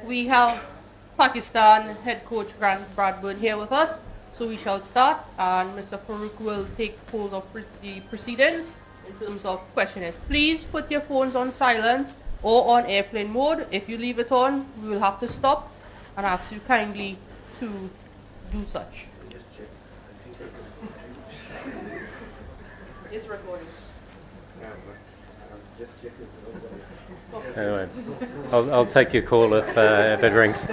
We have Pakistan head coach Bradburn here with us, so we shall start, and Mr. Farouk will take hold of the proceedings in terms of questionnaires. Please put your phones on silent or on airplane mode. If you leave it on, we will have to stop and ask you kindly to do such. It's recording. Anyway, I'll take your call if it rings.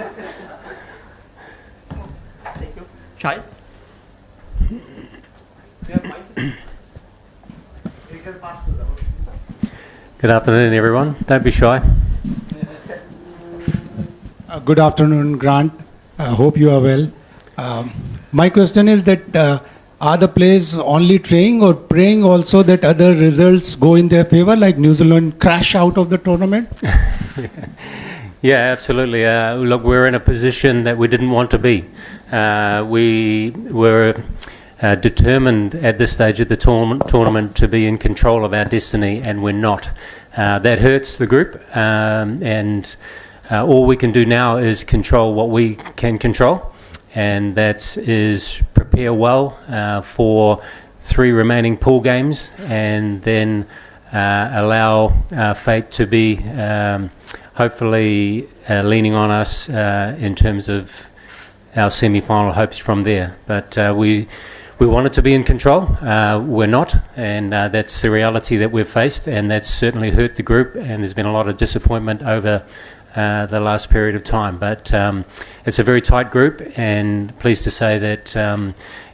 Thank you. Shai? Good afternoon, everyone. Don't be shy. Good afternoon, Grant. I hope you are well. My question is that are the players only training or praying also that other results go in their favor, like New Zealand crash out of the tournament? Yeah, absolutely. Look, we're in a position that we didn't want to be. We were determined at this stage of the tournament to be in control of our destiny, and we're not. That hurts the group, and all we can do now is control what we can control, and that is prepare well for 3 remaining pool games, and then allow fate to be hopefully leaning on us in terms of our semi-final hopes from there. But we wanted to be in control. We're not, and that's the reality that we've faced, and that's certainly hurt the group, and there's been a lot of disappointment over the last period of time. But it's a very tight group, and pleased to say that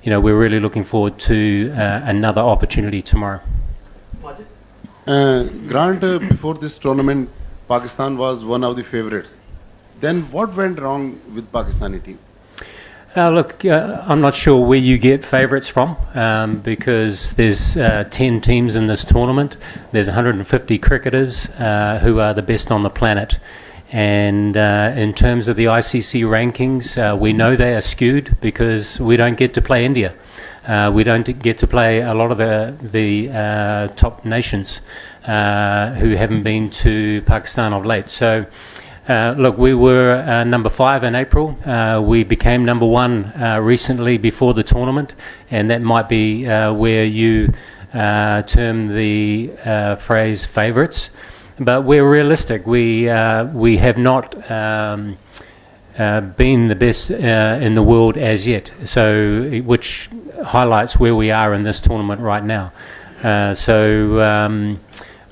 we're really looking forward to another opportunity tomorrow. Grant, before this tournament, Pakistan was one of the favorites. Then what went wrong with Pakistani team? Look, I'm not sure where you get favourites from, because there's 10 teams in this tournament. There's 150 cricketers who are the best on the planet. And in terms of the ICC rankings, we know they are skewed because we don't get to play India. We don't get to play a lot of the top nations who haven't been to Pakistan of late. So, look, we were number 5 in April. We became number 1 recently before the tournament, and that might be where you term the phrase favourites. But we're realistic. We have not been the best in the world as yet. So, which highlights where we are in this tournament right now.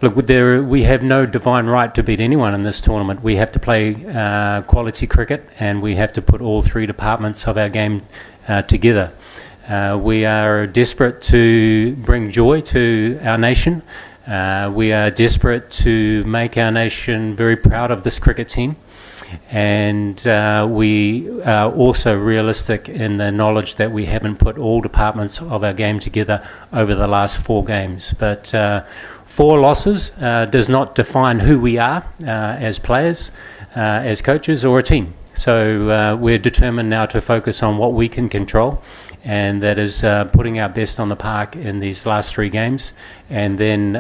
Look, we have no divine right to beat anyone in this tournament. We have to play quality cricket, and we have to put all 3 departments of our game together. We are desperate to bring joy to our nation. We are desperate to make our nation very proud of this cricket team, and we are also realistic in the knowledge that we haven't put all departments of our game together over the last 4 games. But 4 losses does not define who we are as players, as coaches, or a team. So we're determined now to focus on what we can control, and that is putting our best on the park in these last 3 games, and then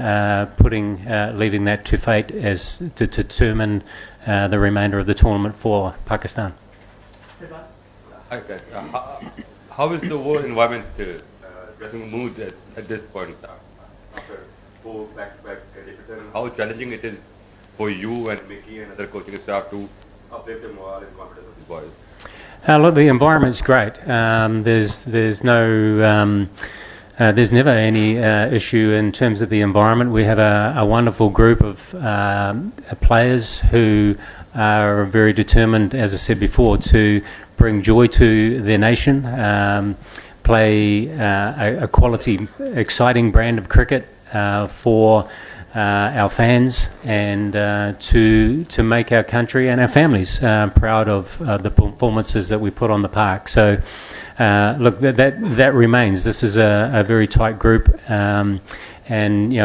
leaving that to fate as to determine the remainder of the tournament for Pakistan. Okay. How is the world environment dressing mood at this point after 4 back-to-back defeats? How challenging it is for you and Mickey and other coaching staff to uplift the morale and confidence of the boys? Look, the environment's great. There's never any issue in terms of the environment. We have a wonderful group of players who are very determined, as I said before, to bring joy to their nation, play a quality, exciting brand of cricket for our fans, and to make our country and our families proud of the performances that we put on the park. So look, that remains. This is a very tight group, and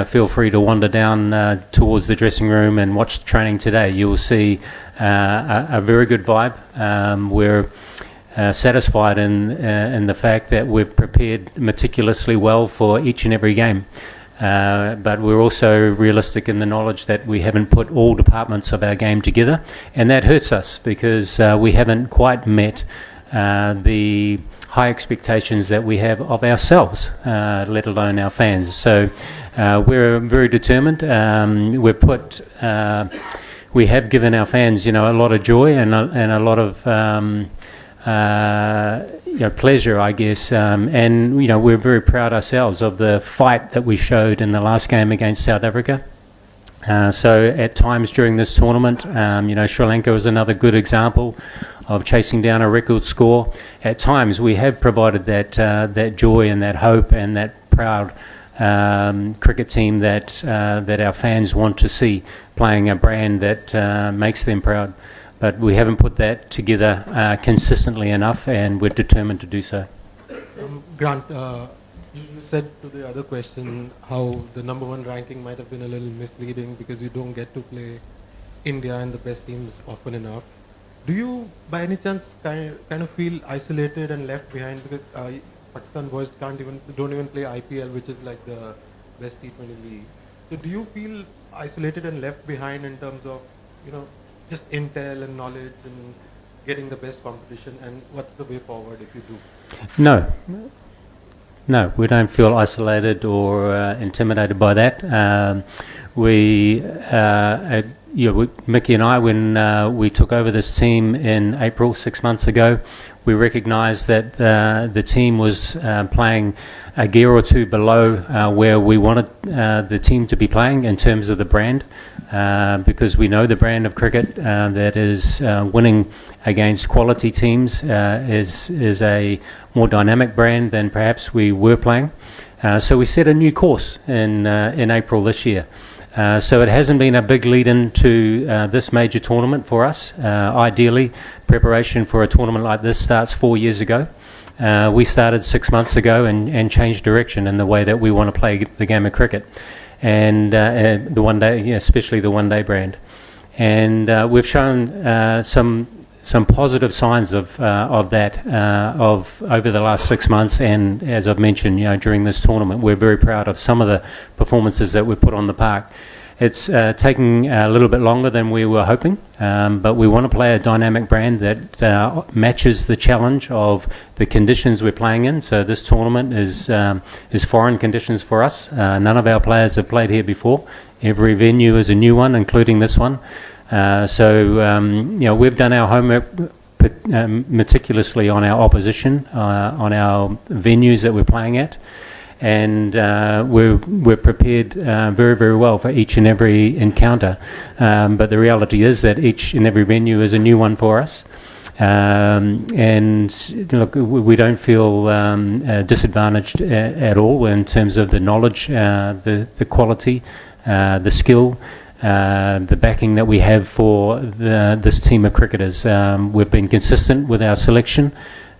feel free to wander down towards the dressing room and watch the training today. You will see a very good vibe. We're satisfied in the fact that we've prepared meticulously well for each and every game. but we're also realistic in the knowledge that we haven't put all departments of our game together, and that hurts us because we haven't quite met the high expectations that we have of ourselves, let alone our fans. So we're very determined. We have given our fans, a lot of joy and a lot of pleasure, I guess, and we're very proud ourselves of the fight that we showed in the last game against South Africa. So at times during this tournament, Sri Lanka was another good example of chasing down a record score. At times we have provided that joy and that hope and that proud cricket team that our fans want to see playing a brand that makes them proud. But we haven't put that together consistently enough, and we're determined to do so. Grant, you said to the other question how the number one ranking might have been a little misleading because you don't get to play India and the best teams often enough. Do you, by any chance, kind of feel isolated and left behind because Pakistan boys don't even play IPL, which is like the best T20 league? So do you feel isolated and left behind in terms of just intel and knowledge and getting the best competition, and what's the way forward if you do? No, we don't feel isolated or intimidated by that. Mickey and I, when we took over this team in April 6 months ago, we recognised that the team was playing a gear or two below where we wanted the team to be playing in terms of the brand, because we know the brand of cricket that is winning against quality teams is a more dynamic brand than perhaps we were playing. So we set a new course in April this year. So it hasn't been a big lead-in to this major tournament for us. Ideally, preparation for a tournament like this starts 4 years ago. We started 6 months ago and changed direction in the way that we want to play the game of cricket, and the one day, especially the one-day brand. And we've shown some positive signs of that over the last 6 months, and as I've mentioned, during this tournament, we're very proud of some of the performances that we've put on the park. It's taking a little bit longer than we were hoping, but we want to play a dynamic brand that matches the challenge of the conditions we're playing in. So this tournament is foreign conditions for us. None of our players have played here before. Every venue is a new one, including this one. We've done our homework meticulously on our opposition, on our venues that we're playing at, and we're prepared very, very well for each and every encounter. But the reality is that each and every venue is a new one for us. And look, we don't feel disadvantaged at all in terms of the knowledge, the quality, the skill, the backing that we have for this team of cricketers. We've been consistent with our selection.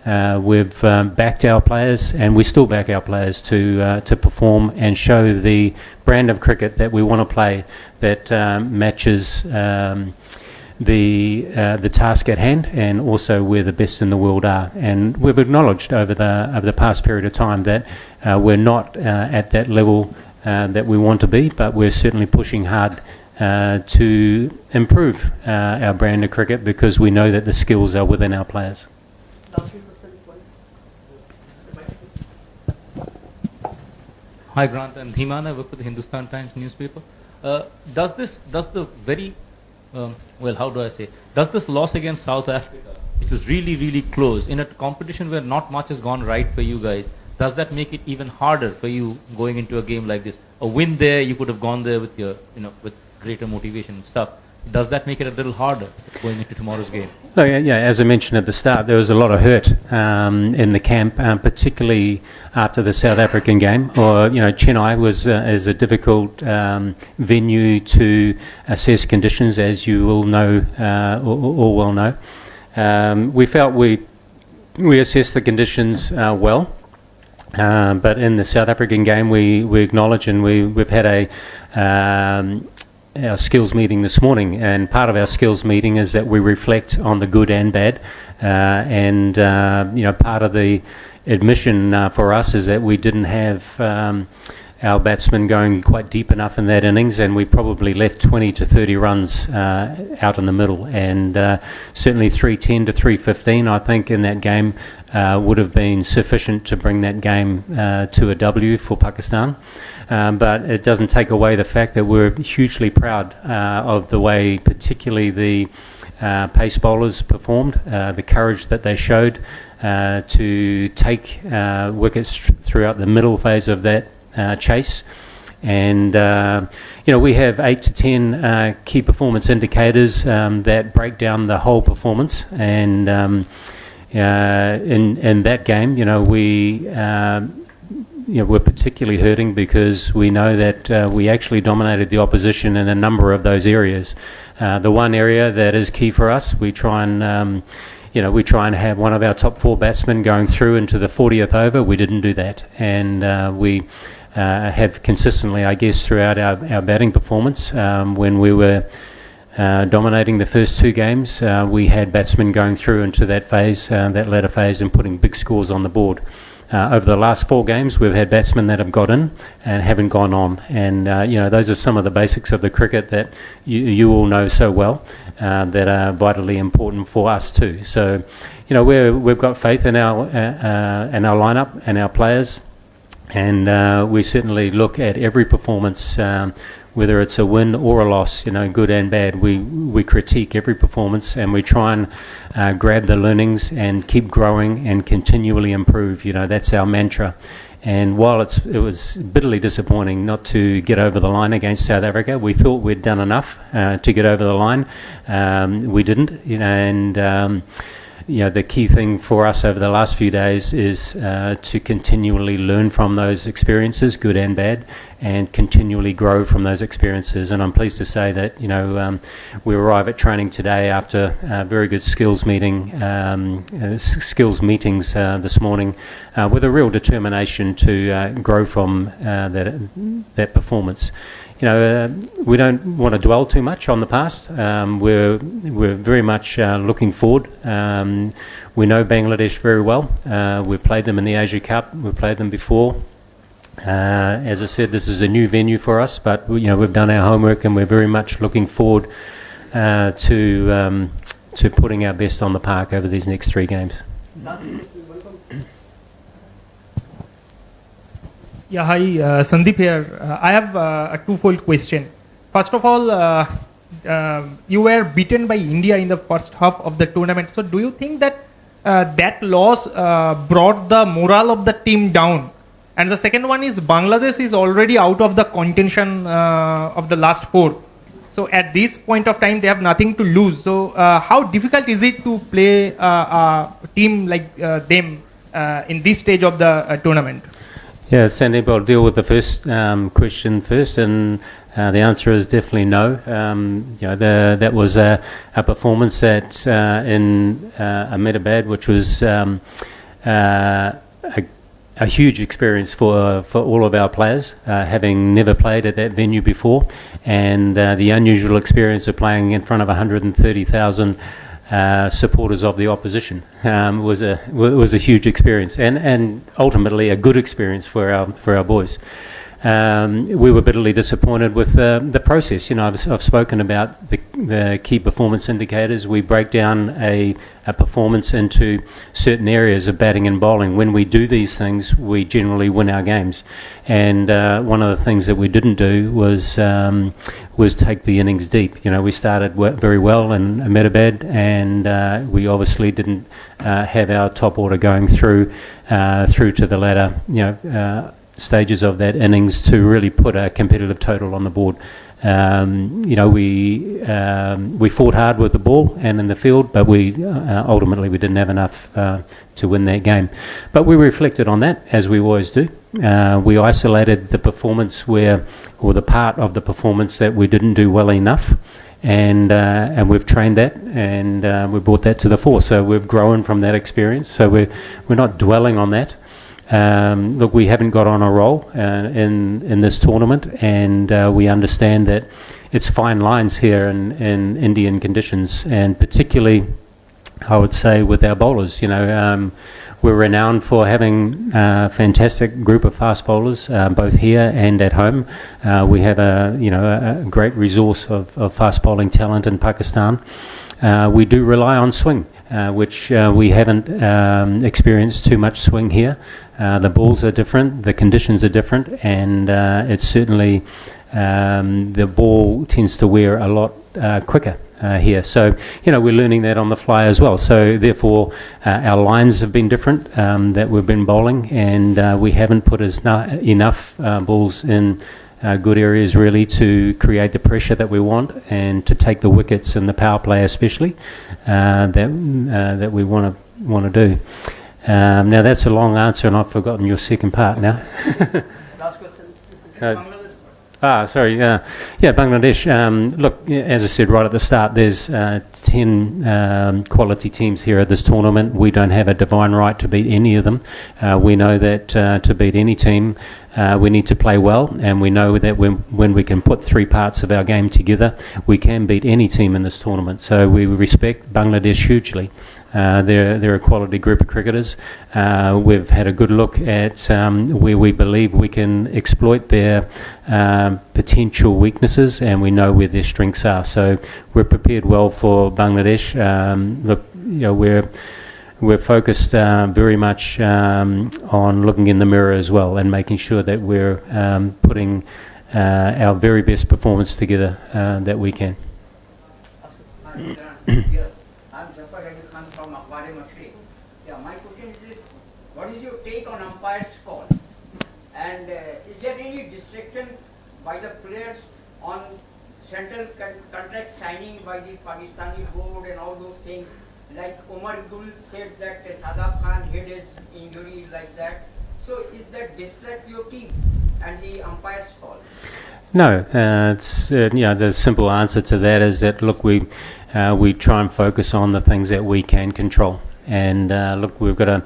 We've backed our players, and we still back our players to perform and show the brand of cricket that we want to play that matches the task at hand, and also where the best in the world are. And we've acknowledged over the past period of time that we're not at that level that we want to be, but we're certainly pushing hard to improve our brand of cricket, because we know that the skills are within our players. Hi Grant and Himan, I work for the Hindustan Times newspaper. Does this loss against South Africa, which was really, really close, in a competition where not much has gone right for you guys, does that make it even harder for you going into a game like this? A win there, you could have gone there with your, with greater motivation and stuff. Does that make it a little harder going into tomorrow's game? Oh, yeah, as I mentioned at the start, there was a lot of hurt in the camp, particularly after the South African game. Or, Chennai is a difficult venue to assess conditions, as you all know, all well know. We felt we assessed the conditions well. But in the South African game, we acknowledge, and we've had our skills meeting this morning, and part of our skills meeting is that we reflect on the good and bad, and part of the admission for us is that we didn't have our batsmen going quite deep enough in that innings, and we probably left 20 to 30 runs out in the middle, and certainly 310 to 315 I think in that game would have been sufficient to bring that game to a W for Pakistan. But it doesn't take away the fact that we're hugely proud of the way particularly the pace bowlers performed, the courage that they showed to take wickets throughout the middle phase of that chase. And we have 8 to 10 key performance indicators that break down the whole performance, and in that game we're particularly hurting because we know that we actually dominated the opposition in a number of those areas. The one area that is key for us, we try and have one of our top 4 batsmen going through into the 40th over. We didn't do that, and we have consistently, I guess, throughout our batting performance, when we were dominating the first 2 games, we had batsmen going through into that phase, that latter phase, and putting big scores on the board. Over the last 4 games, we've had batsmen that have got in and haven't gone on, and those are some of the basics of the cricket that you all know so well, that are vitally important for us too. So, we've got faith in our lineup and our players, and we certainly look at every performance, whether it's a win or a loss, good and bad. We critique every performance, and we try and grab the learnings and keep growing and continually improve. That's our mantra. And while it was bitterly disappointing not to get over the line against South Africa, we thought we'd done enough to get over the line. We didn't, and the key thing for us over the last few days is to continually learn from those experiences, good and bad, and continually grow from those experiences. And I'm pleased to say that we arrive at training today after a very good skills meetings this morning, with a real determination to grow from that performance. We don't want to dwell too much on the past. We're very much looking forward. We know Bangladesh very well. We've played them in the Asia Cup. We've played them before. As I said, this is a new venue for us, but we've done our homework, and we're very much looking forward to putting our best on the park over these next 3 games. Yeah, hi, Sandeep here. I have a twofold question. First of all, you were beaten by India in the first half of the tournament. So do you think that that loss brought the morale of the team down? And the second one is Bangladesh is already out of the contention of the last 4. So at this point of time, they have nothing to lose. So how difficult is it to play a team like them in this stage of the tournament? Yeah, Sandeep, I'll deal with the first question first, and the answer is definitely no. That was a performance that in Ahmedabad, which was a huge experience for all of our players, having never played at that venue before, and the unusual experience of playing in front of 130,000 supporters of the opposition was a huge experience, and ultimately a good experience for our boys. We were bitterly disappointed with the process. I've spoken about the key performance indicators. We break down a performance into certain areas of batting and bowling. When we do these things, we generally win our games. And one of the things that we didn't do was take the innings deep. We started very well in Ahmedabad, and we obviously didn't have our top order going through to the latter stages of that innings to really put a competitive total on the board. We fought hard with the ball and in the field, but ultimately we didn't have enough to win that game. But we reflected on that, as we always do. We isolated the performance or the part of the performance that we didn't do well enough, and we've trained that, and we brought that to the fore. So we've grown from that experience. So we're not dwelling on that. Look, we haven't got on a roll in this tournament, and we understand that it's fine lines here in Indian conditions, and particularly, I would say, with our bowlers. we're renowned for having a fantastic group of fast bowlers, both here and at home. We have a great resource of fast bowling talent in Pakistan. We do rely on swing, which we haven't experienced too much swing here. The balls are different, the conditions are different, and it's certainly the ball tends to wear a lot quicker here. So, we're learning that on the fly as well. So, therefore, our lines have been different that we've been bowling, and we haven't put enough balls in good areas really to create the pressure that we want and to take the wickets in the power play especially that we want to do. Now that's a long answer and I've forgotten your second part now. Last question. Sorry. Bangladesh. Look, as I said right at the start, there's 10 quality teams here at this tournament. We don't have a divine right to beat any of them. We know that to beat any team, we need to play well, and we know that when we can put three parts of our game together, we can beat any team in this tournament. So we respect Bangladesh hugely. They're a quality group of cricketers. We've had a good look at where we believe we can exploit their potential weaknesses, and we know where their strengths are. So we're prepared well for Bangladesh. Look, we're focused very much on looking in the mirror as well and making sure that we're putting our very best performance together that we can. My question is this: what is your take on umpire's call? And is there any distraction by the players on central contract signing by the Pakistani board and all those things? Like Omar Gul said that Sadaf Khan hid his injury like that. So is that distract your team and the umpire's call? No, it's the simple answer to that is that look, we try and focus on the things that we can control. And look, we've got to,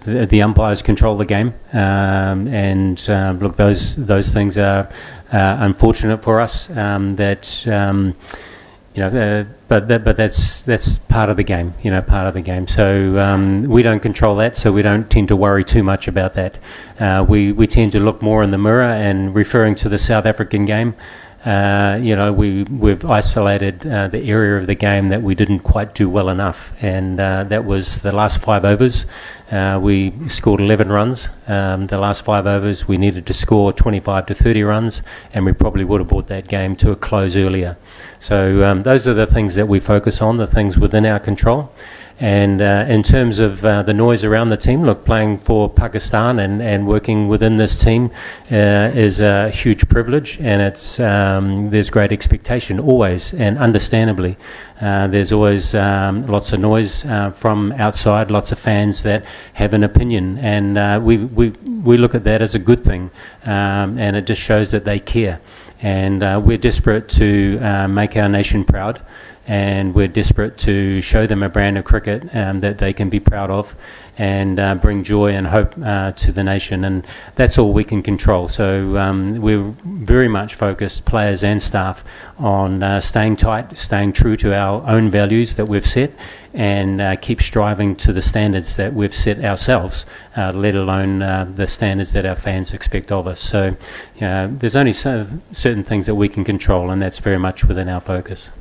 the umpires control the game, and look, those things are unfortunate for us. But that's part of the game, part of the game. So we don't control that, so we don't tend to worry too much about that. We tend to look more in the mirror, and referring to the South African game, we've isolated the area of the game that we didn't quite do well enough, and that was the last 5 overs. We scored 11 runs. The last 5 overs we needed to score 25 to 30 runs, and we probably would have brought that game to a close earlier. So those are the things that we focus on, the things within our control. And in terms of the noise around the team, look, playing for Pakistan and working within this team is a huge privilege, and there's great expectation always, and understandably. There's always lots of noise from outside, lots of fans that have an opinion, and we look at that as a good thing, and it just shows that they care. And we're desperate to make our nation proud, and we're desperate to show them a brand of cricket that they can be proud of, and bring joy and hope to the nation, and that's all we can control. So we're very much focused, players and staff, on staying tight, staying true to our own values that we've set, and keep striving to the standards that we've set ourselves, let alone the standards that our fans expect of us. So there's only certain things that we can control, and that's very much within our focus.